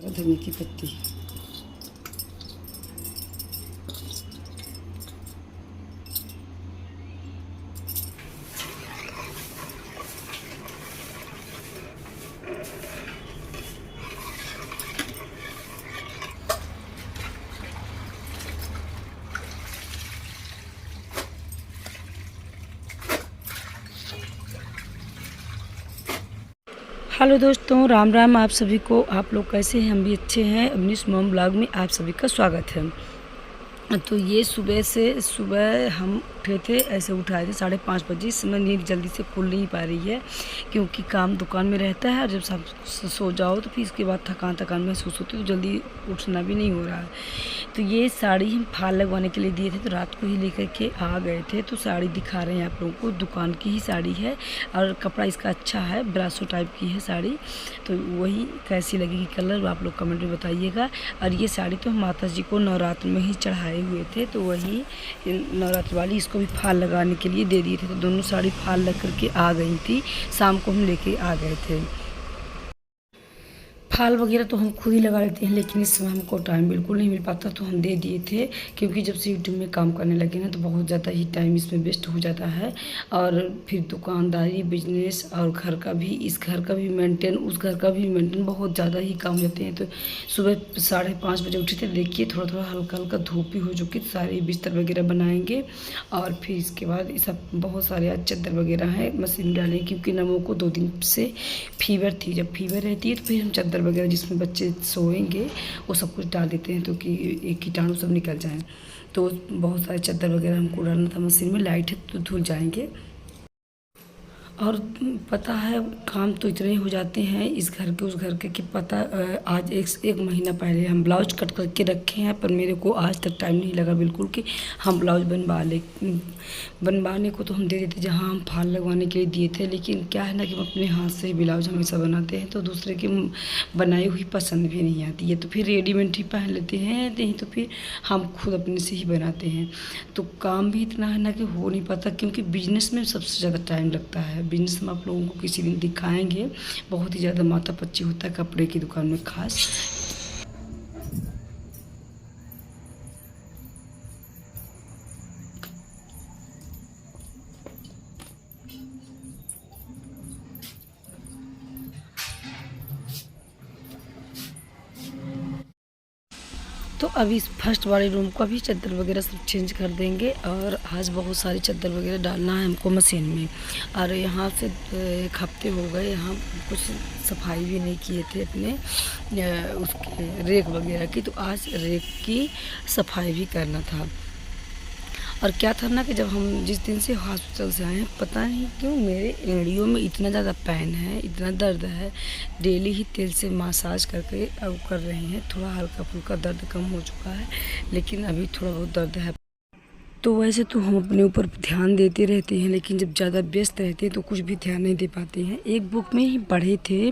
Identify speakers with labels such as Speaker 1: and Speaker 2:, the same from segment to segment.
Speaker 1: धनिया की पत्ती। हेलो दोस्तों, राम राम आप सभी को। आप लोग कैसे हैं? हम भी अच्छे हैं। अवनीश मॉम ब्लॉग में आप सभी का स्वागत है। तो ये सुबह हम उठे थे, ऐसे उठाए थे 5:30 बजे। इस समय नींद जल्दी से खुल नहीं पा रही है क्योंकि काम दुकान में रहता है और जब सब सो जाओ तो फिर इसके बाद थकान महसूस होती है, तो जल्दी उठना भी नहीं हो रहा है। तो ये साड़ी हम फाल लगवाने के लिए दिए थे, तो रात को ही लेकर के आ गए थे। तो साड़ी दिखा रहे हैं आप लोगों को, दुकान की ही साड़ी है और कपड़ा इसका अच्छा है, ब्रासो टाइप की है साड़ी। तो वही कैसी लगेगी कलर आप लोग कमेंट में बताइएगा। और ये साड़ी तो हम माता जी को नवरात्र में ही चढ़ाए हुए थे, तो वही नवरात्र वाली इसको भी फाल लगाने के लिए दे दिए थे। तो दोनों साड़ी फाल लग करके आ गई थी, शाम को हम लेके आ गए थे। फाल वगैरह तो हम खुद ही लगा लेते हैं, लेकिन इस समय हमको टाइम बिल्कुल नहीं मिल पाता, तो हम दे दिए थे। क्योंकि जब से यूट्यूब में काम करने लगे ना, तो बहुत ज़्यादा ही टाइम इसमें वेस्ट हो जाता है। और फिर दुकानदारी, बिजनेस और घर का भी, इस घर का भी मेंटेन, उस घर का भी मेंटेन, बहुत ज़्यादा ही काम रहते हैं। तो सुबह 5:30 बजे उठे थे। देखिए थोड़ा थोड़ा हल्का हल्का धूप भी हो चुकी, सारे बिस्तर वगैरह बनाएंगे। और फिर इसके बाद ये सब बहुत सारे आज चादर वगैरह हैं, मशीन डालेंगे। क्योंकि नमो को 2 दिन से फीवर थी, जब फीवर रहती है तो फिर हम चादर वगैरह जिसमें बच्चे सोएंगे वो सब कुछ डाल देते हैं, तो कि एक कीटाणु सब निकल जाएं। तो बहुत सारे चादर वगैरह हमको डालना था मशीन में, लाइट है तो धुल जाएंगे। और पता है काम तो इतने हो जाते हैं इस घर के उस घर के कि पता आज एक महीना पहले हम ब्लाउज कट करके रखे हैं, पर मेरे को आज तक टाइम नहीं लगा बिल्कुल कि हम ब्लाउज बनवाने को तो हम दे देते जहाँ हम फाल लगवाने के लिए दिए थे। लेकिन क्या है ना कि हम अपने हाथ से ब्लाउज हमेशा बनाते हैं, तो दूसरे की बनाई हुई पसंद भी नहीं आती है, तो फिर रेडीमेड ही पहन लेते हैं, नहीं तो फिर हम खुद अपने से ही बनाते हैं। तो काम भी इतना है ना कि हो नहीं पाता, क्योंकि बिजनेस में सबसे ज़्यादा टाइम लगता है। बिजनेस हम आप लोगों को किसी दिन दिखाएंगे, बहुत ही ज़्यादा माथापच्ची होता है कपड़े की दुकान में खास। तो अभी इस फर्स्ट वाले रूम को अभी चादर वगैरह सब चेंज कर देंगे। और आज बहुत सारी चादर वगैरह डालना है हमको मशीन में। और यहाँ से 1 हफ्ते हो गए, यहाँ कुछ सफाई भी नहीं किए थे अपने उसके रेक वगैरह की, तो आज रेक की सफाई भी करना था। और क्या था ना कि जब हम जिस दिन से हॉस्पिटल से आए हैं, पता नहीं क्यों मेरे एड़ियों में इतना ज़्यादा पेन है, इतना दर्द है। डेली ही तेल से मसाज करके अब कर रहे हैं, थोड़ा हल्का फुल्का दर्द कम हो चुका है, लेकिन अभी थोड़ा बहुत दर्द है। तो वैसे तो हम अपने ऊपर ध्यान देते रहते हैं, लेकिन जब ज़्यादा व्यस्त रहते हैं तो कुछ भी ध्यान नहीं दे पाते हैं। एक बुक में ही पढ़े थे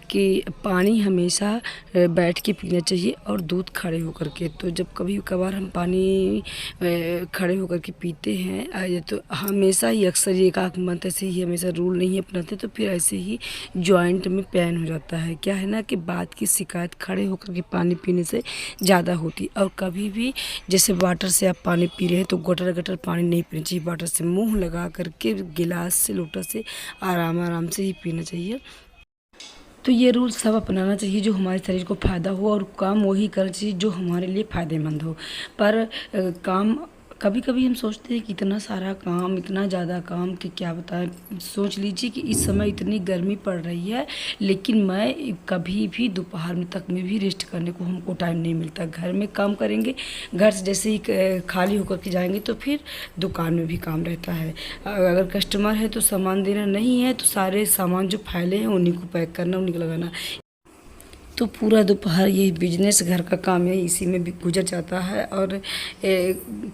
Speaker 1: कि पानी हमेशा बैठ के पीना चाहिए और दूध खड़े होकर के। तो जब कभी कभार हम पानी खड़े होकर के पीते हैं, ये तो हमेशा ही अक्सर ये एक आध मंथ ऐसे ही हमेशा रूल नहीं अपनाते, तो फिर ऐसे ही जॉइंट में पेन हो जाता है। क्या है ना कि बात की शिकायत खड़े होकर के पानी पीने से ज़्यादा होती। और कभी भी जैसे वाटर से आप पानी पी रहे हैं तो गटर गटर पानी नहीं पीना चाहिए, वाटर से मुंह लगा करके गिलास से लोटा से आराम आराम से ही पीना चाहिए। तो ये रूल सब अपनाना चाहिए जो हमारे शरीर को फ़ायदा हो, और काम वही करना चाहिए जो हमारे लिए फ़ायदेमंद हो। पर काम कभी कभी हम सोचते हैं कि इतना सारा काम, इतना ज़्यादा काम कि क्या बताएं। सोच लीजिए कि इस समय इतनी गर्मी पड़ रही है, लेकिन मैं कभी भी दोपहर में तक में भी रेस्ट करने को हमको टाइम नहीं मिलता। घर में काम करेंगे, घर से जैसे ही खाली होकर के जाएंगे तो फिर दुकान में भी काम रहता है। अगर कस्टमर है तो सामान देना, नहीं है तो सारे सामान जो फैले हैं उन्हीं को पैक करना, उन्हीं को लगाना। तो पूरा दोपहर यही बिजनेस घर का काम है, इसी में भी गुजर जाता है। और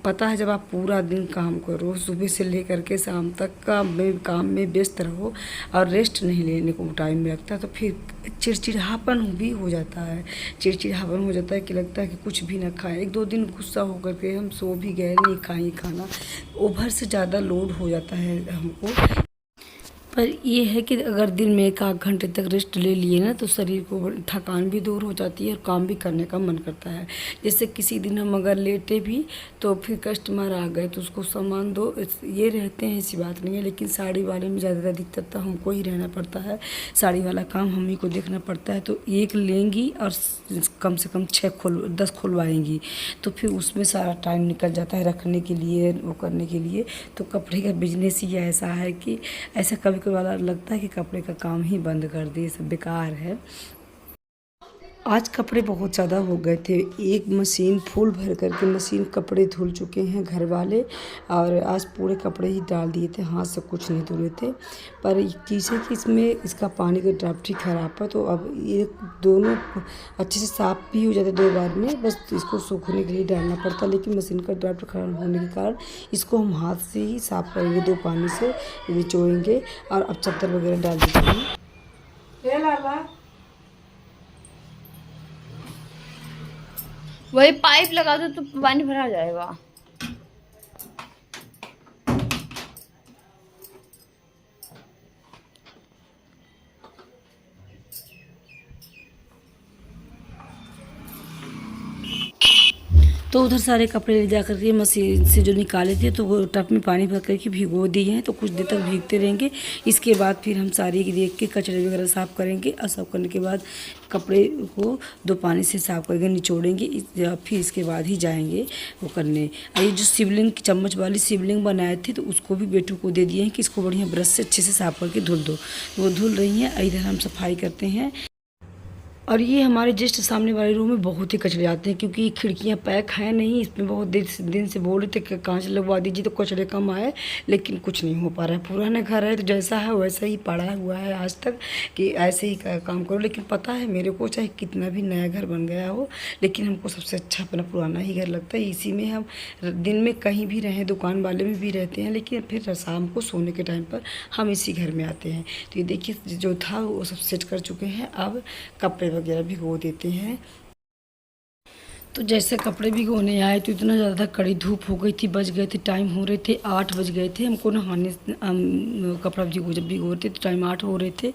Speaker 1: पता है जब आप पूरा दिन काम करो, सुबह से लेकर के शाम तक काम में व्यस्त रहो और रेस्ट नहीं लेने को टाइम लगता, तो फिर चिड़चिड़ापन भी हो जाता है। चिड़चिड़ापन हो जाता है कि लगता है कि कुछ भी ना खाएं। 1-2 दिन गुस्सा होकर के हम सो भी गए, नहीं खाएंगे खाना, ओवर से ज़्यादा लोड हो जाता है हमको। पर ये है कि अगर दिन में 1 आध घंटे तक रेस्ट ले लिए ना तो शरीर को थकान भी दूर हो जाती है और काम भी करने का मन करता है। जैसे किसी दिन हम अगर लेटे भी तो फिर कस्टमर आ गए तो उसको सामान दो, ये रहते हैं, ऐसी बात नहीं है। लेकिन साड़ी वाले में ज़्यादा दिक्कत तो हमको ही रहना पड़ता है, साड़ी वाला काम हम ही को देखना पड़ता है। तो एक लेंगी और कम से कम 10 खुलवाएंगी, तो फिर उसमें सारा टाइम निकल जाता है रखने के लिए, वो करने के लिए। तो कपड़े का बिजनेस ही ऐसा है कि ऐसा कभी कभार लगता है कि कपड़े का काम ही बंद कर दे, सब बेकार है। आज कपड़े बहुत ज़्यादा हो गए थे, एक मशीन फुल भर करके मशीन कपड़े धुल चुके हैं घर वाले, और आज पूरे कपड़े ही डाल दिए थे, हाथ से कुछ नहीं धुले थे। पर चीज़ है कि इसमें इसका पानी का ड्राफ्ट ही ख़राब है, तो अब ये दोनों अच्छे से साफ़ भी हो जाते 2 बार में, बस इसको सूखने के लिए डालना पड़ता। लेकिन मशीन का ड्राफ्ट खराब होने के कारण इसको हम हाथ से ही साफ़ करेंगे, 2 पानी से निचोड़ेंगे और अब चादर वगैरह डाल देते हैं।
Speaker 2: वही पाइप लगा दो तो पानी भरा जाएगा।
Speaker 1: तो उधर सारे कपड़े ले जा करके मशीन से जो निकाले थे तो वो टब में पानी भर करके भिगो दिए हैं, तो कुछ देर तक भीगते रहेंगे। इसके बाद फिर हम सारी देख के कचरे वगैरह साफ़ करेंगे, और साफ़ करने के बाद कपड़े को 2 पानी से साफ़ करके निचोड़ेंगे, फिर इसके बाद ही जाएंगे वो करने। और ये जो शिवलिंग चम्मच वाली शिवलिंग बनाए थे तो उसको भी बेटू को दे दिए हैं कि इसको बढ़िया ब्रश से अच्छे से साफ़ करके धुल दो। वो धुल रही हैं, इधर हम सफाई करते हैं। और ये हमारे जस्ट सामने वाले रूम में बहुत ही कचरे आते हैं, क्योंकि खिड़कियां पैक हैं नहीं, इसमें बहुत दिन से बोल रहे थे कि कांच लगवा दीजिए तो कचरे कम आए, लेकिन कुछ नहीं हो पा रहा है। पुराना घर है तो जैसा है वैसा ही पड़ा हुआ है आज तक, कि ऐसे ही काम करो। लेकिन पता है मेरे को, चाहे कितना भी नया घर बन गया हो, लेकिन हमको सबसे अच्छा अपना पुराना ही घर लगता है। इसी में हम दिन में कहीं भी रहें, दुकान वाले में भी रहते हैं, लेकिन फिर शाम को सोने के टाइम पर हम इसी घर में आते हैं। तो ये देखिए जो था वो सब सेट कर चुके हैं, अब कपड़े वगैरह भिगो देते हैं। तो जैसे कपड़े भिगोने आए तो इतना ज़्यादा कड़ी धूप हो गई थी, बज गए थे, टाइम हो रहे थे 8 बज गए थे हमको नहाने। कपड़ा जब भिगोते तो टाइम 8 हो रहे थे,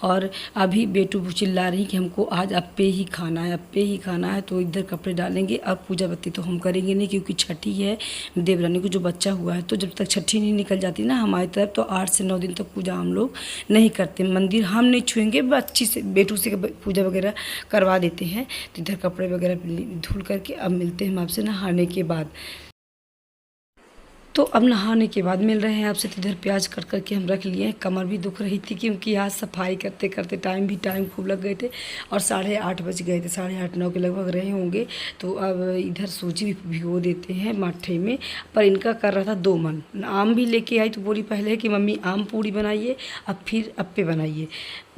Speaker 1: और अभी बेटू चिल्ला रही कि हमको आज अप्पे ही खाना है, अप्पे ही खाना है। तो इधर कपड़े डालेंगे। अब पूजा बत्ती तो हम करेंगे नहीं, क्योंकि छठी है देवरानी को जो बच्चा हुआ है, तो जब तक छठी नहीं निकल जाती ना हमारी तरफ, तो 8 से 9 दिन तक पूजा हम लोग नहीं करते। मंदिर हम नहीं छुएंगे, बच्ची से बेटू से पूजा वगैरह करवा देते हैं। तो इधर कपड़े वगैरह धुल करके अब मिलते हैं हम आपसे नहाने के बाद। तो अब नहाने के बाद मिल रहे हैं आपसे। तो इधर प्याज कट करके हम रख लिए हैं, कमर भी दुख रही थी क्योंकि आज सफाई करते करते टाइम खूब लग गए थे, और 8:30 बज गए थे, 8:30-9 के लगभग रहे होंगे। तो अब इधर सूजी भी भिगो देते हैं माठे में। पर इनका कर रहा था 2 मन। आम भी लेके आई तो बोली पहले कि मम्मी आम पूड़ी बनाइए, अब फिर अप्पे बनाइए।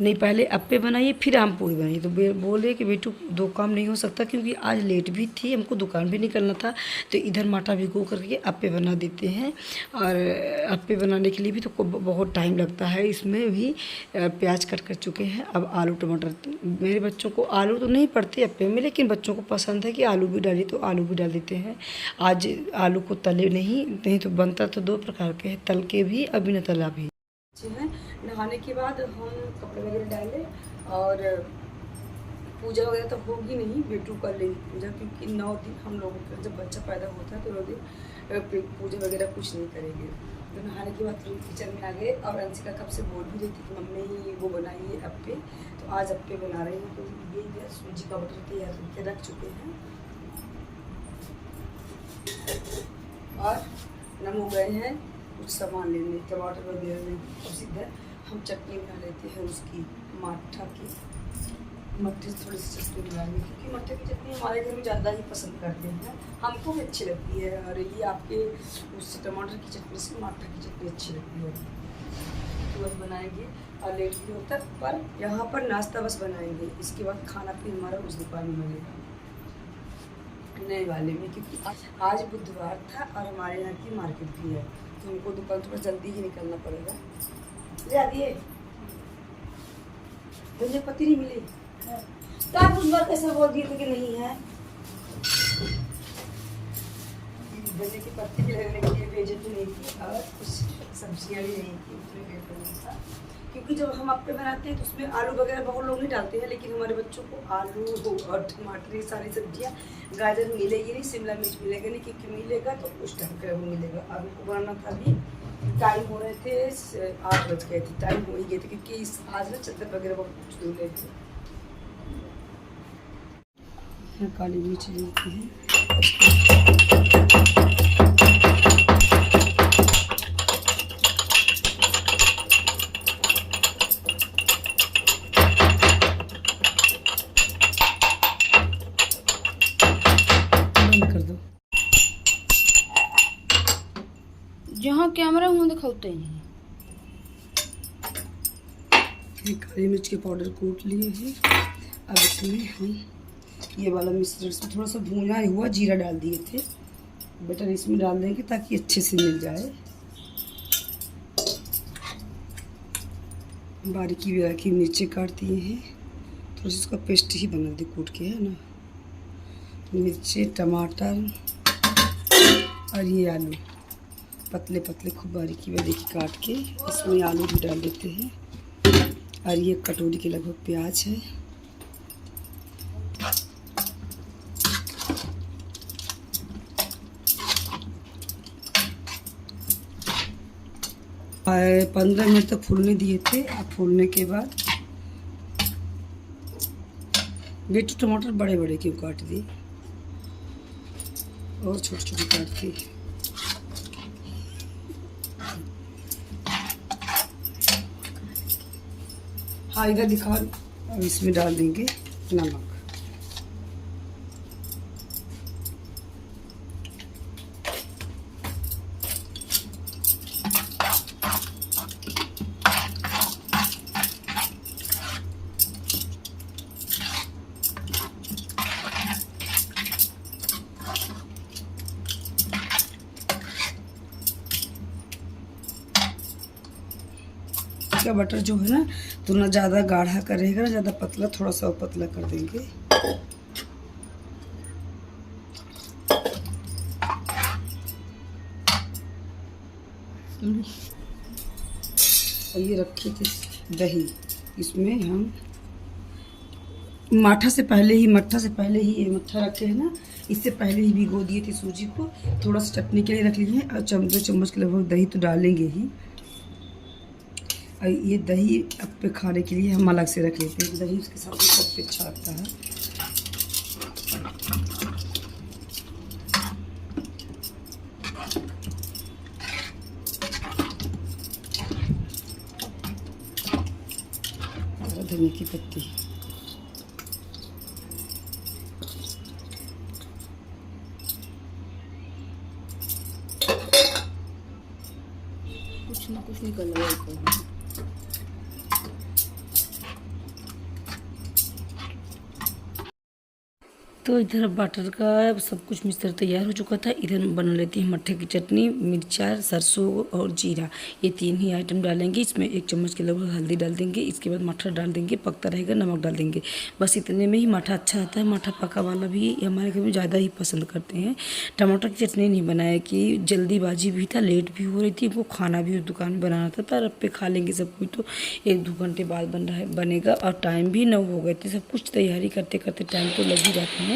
Speaker 1: नहीं, पहले अप्पे बनाइए फिर आम पूड़ी बनाइए। तो बोले कि बेटू 2 काम नहीं हो सकता, क्योंकि आज लेट भी थी, हमको दुकान भी निकलना था। तो इधर माठा भिगो करके अप्पे बना देते हैं। और अप्पे बनाने के लिए भी तो बहुत टाइम लगता है। इसमें भी प्याज कट कर चुके हैं। अब आलू टमाटर, मेरे बच्चों को आलू तो नहीं पड़ते अप्पे में, लेकिन बच्चों को पसंद है कि आलू भी डालिए, तो आलू भी डाल देते हैं। आज आलू को तले नहीं तो बनता तो 2 प्रकार के हैं, तल के भी और बिना तला भी। नहाने के बाद हम कपड़े वगैरह डाले, और पूजा वगैरह तो होगी नहीं, बेटू कर लेंगे पूजा, क्योंकि 9 दिन हम लोगों का जब बच्चा पैदा होता है तो 9 दिन पूजा वगैरह कुछ नहीं करेंगे। तो नहाने के बाद किचन में आ गए, और अंशिका कब से बोल भी रही थी कि मम्मी वो बनाइए अप्पे। तो आज अप्पे बना रही हैं। तो ये सूजी का बटर तैयार करके रख चुके हैं, और नमो गए हैं कुछ सामान लेने, टमाटर वगैरह लेने। और सीधा हम चटनी बना लेते हैं उसकी, माठा की। मट्ठे से थोड़ी सी चटनी बनाएंगे, क्योंकि मट्ठे की चटनी हमारे घर में ज़्यादा ही पसंद करते हैं, हमको भी अच्छी लगती है। और ये आपके उससे टमाटर की चटनी से माठा की चटनी अच्छी लगती है। तो बस बनाएंगे, और लेट भी होता है। पर यहाँ पर नाश्ता बस बनाएंगे, इसके बाद खाना फिर हमारा उस दुकान में मिलेगा, नए वाले में, क्योंकि आज बुधवार था और हमारे यहाँ की मार्केट भी है, तो हमको दुकान थोड़ा जल्दी ही निकलना पड़ेगा। ले आ दिए, मुझे पति नहीं मिली, तो आप उस बार कैसे बोल दिए थे कि नहीं है। धनिया की पत्ती भी लगने के लिए भेजे भी नहीं थी और कुछ सब्जियाँ भी नहीं थी, उसमें भेज नहीं था। क्योंकि जब हम अप्पे बनाते हैं तो उसमें आलू वगैरह बहुत लोग नहीं डालते हैं, लेकिन हमारे बच्चों को आलू और टमाटर, ये सारी सब्जियाँ, गाजर मिलेगी नहीं, शिमला मिर्च मिलेगा नहीं, क्योंकि मिलेगा तो उस टाइम पर वो मिलेगा। और उनको बनाना था भी, टाइम हो रहे थे 8 बज गए थे, टाइम हो ही गए थे, क्योंकि आज ना चादर वगैरह बहुत कुछ धुल रहे थे। काली मिर्च लेते हैं, बंद कर दो।
Speaker 2: जहाँ कैमरा वहाँ दिखाते ही नहीं।
Speaker 1: ये काली मिर्च के पाउडर कूट लिए हैं। अब इसमें हम ये वाला मिश्रण, इसमें थोड़ा सा भुना हुआ जीरा डाल दिए थे, बटर इसमें डाल देंगे ताकि अच्छे से मिल जाए। बारीकी बारीकी मिर्चें काट दिए हैं, थोड़ा सा इसका पेस्ट ही बना दे कूट के, है ना। मिर्ची, टमाटर और ये आलू पतले पतले खूब बारीकी बारीकी काट के इसमें आलू भी डाल देते हैं। और ये कटोरी के लगभग प्याज है। और 15 मिनट तक फूलने दिए थे। अब फूलने के बाद बेटू टमाटर बड़े बड़े क्यों काट दिए और छोटे छोटे काट दिए। हाँ इधर दिखा। अब इसमें डाल देंगे नमक। का बटर जो है ना, तो ना ज़्यादा गाढ़ा करेगा ना ज़्यादा पतला, थोड़ा सा पतला कर देंगे। और ये रखे थे दही, इसमें हम मट्ठा से पहले ही ये मट्ठा रखे हैं ना, इससे पहले ही भिगो दिए थे सूजी को, थोड़ा सा चटनी के लिए रख लिए हैं। और 2 चम्मच के लगभग दही तो डालेंगे ही। और ये दही अप्पे खाने के लिए हम अलग से रख लेते हैं, दही उसके साथ सबसे अच्छा लगता है। धनिया की पत्ती,
Speaker 2: कुछ ना कुछ निकल रहा है।
Speaker 1: तो इधर बटर का सब कुछ मिक्सचर तैयार हो चुका था। इधर बना लेती है मट्ठे की चटनी, मिर्चा, सरसों और जीरा, ये 3 ही आइटम डालेंगे। इसमें 1 चम्मच के लगभग हल्दी डाल देंगे, इसके बाद मट्ठा डाल देंगे, पकता रहेगा, नमक डाल देंगे। बस इतने में ही मट्ठा अच्छा आता है। मट्ठा पका वाला भी हमारे घर में ज़्यादा ही पसंद करते हैं। टमाटर की चटनी नहीं बनाया कि जल्दीबाजी भी था, लेट भी हो रही थी, वो खाना भी उस दुकान में बनाना था, पर अब पे खा लेंगे सब कुछ, तो 1-2 घंटे बाद बनेगा। और टाइम भी 9 हो गए थे, सब कुछ तैयारी करते करते टाइम तो लग ही जाता है।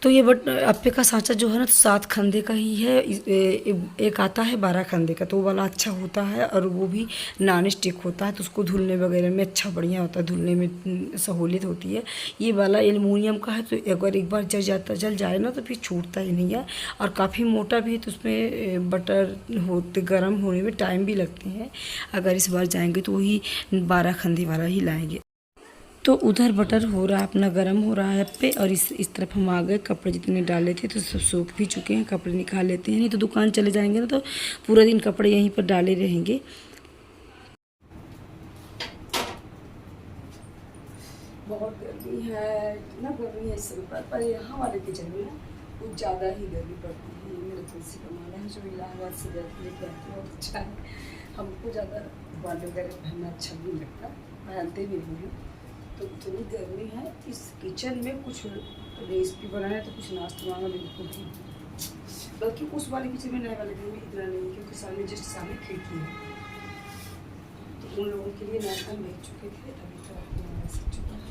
Speaker 1: तो ये अप्पे का सांचा जो है ना, तो 7 खंदे का ही है। एक आता है 12 खंदे का, तो वो वाला अच्छा होता है और वो भी नॉन स्टिक होता है, तो उसको धुलने वगैरह में अच्छा बढ़िया होता है, धुलने में सहूलियत होती है। ये वाला एल्युमिनियम का है, तो अगर एक बार जल जाए ना तो फिर छूटता ही नहीं है। और काफ़ी मोटा भी है, तो उसमें बटर होते गर्म होने में टाइम भी लगते हैं। अगर इस बार जाएंगे तो वही 12 खंदे वाला ही लाएंगे। तो उधर बटर हो रहा है अपना, गर्म हो रहा है अप्पे। और इस तरफ हम आ गए, कपड़े जितने डाले थे तो सब सूख भी चुके हैं, कपड़े निकाल लेते हैं, नहीं तो दुकान चले जाएंगे ना तो पूरा दिन कपड़े यहीं पर डाले रहेंगे। बहुत गर्मी है, इतना गर्मी है इस समय पर यहाँ वाले किचन में कुछ ज़्यादा ही गर्मी पड़ती है। मेरे तुलसी का माला है जो इलाहाबाद से लेके आती है, बहुत अच्छा है। हमको ज़्यादा बाल वगैरह पहनना अच्छा नहीं लगता, पहनते भी नहीं हैं, तो इतनी गर्मी है। इस किचन में कुछ रेसिपी बनाना तो कुछ नाश्ता बनाना बिल्कुल ही बल्कि उस वाले पीछे में नए वाले घर में इतना नहीं, क्योंकि सामने जस्ट सामने खिड़की है, तो उन लोगों के लिए नया घर मिल चुके थे, अभी तो आपको नया सीख चुका है।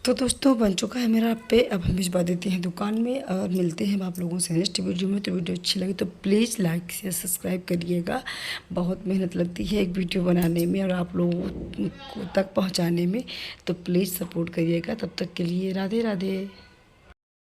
Speaker 1: तो दोस्तों बन चुका है मेरा पे, अब हम भिजवा देते हैं दुकान में और मिलते हैं आप लोगों से नेक्स्ट वीडियो में। तो वीडियो अच्छी लगी तो प्लीज़ लाइक शेयर सब्सक्राइब करिएगा। बहुत मेहनत लगती है एक वीडियो बनाने में और आप लोगों को तक पहुंचाने में, तो प्लीज़ सपोर्ट करिएगा। तब तक के लिए राधे राधे।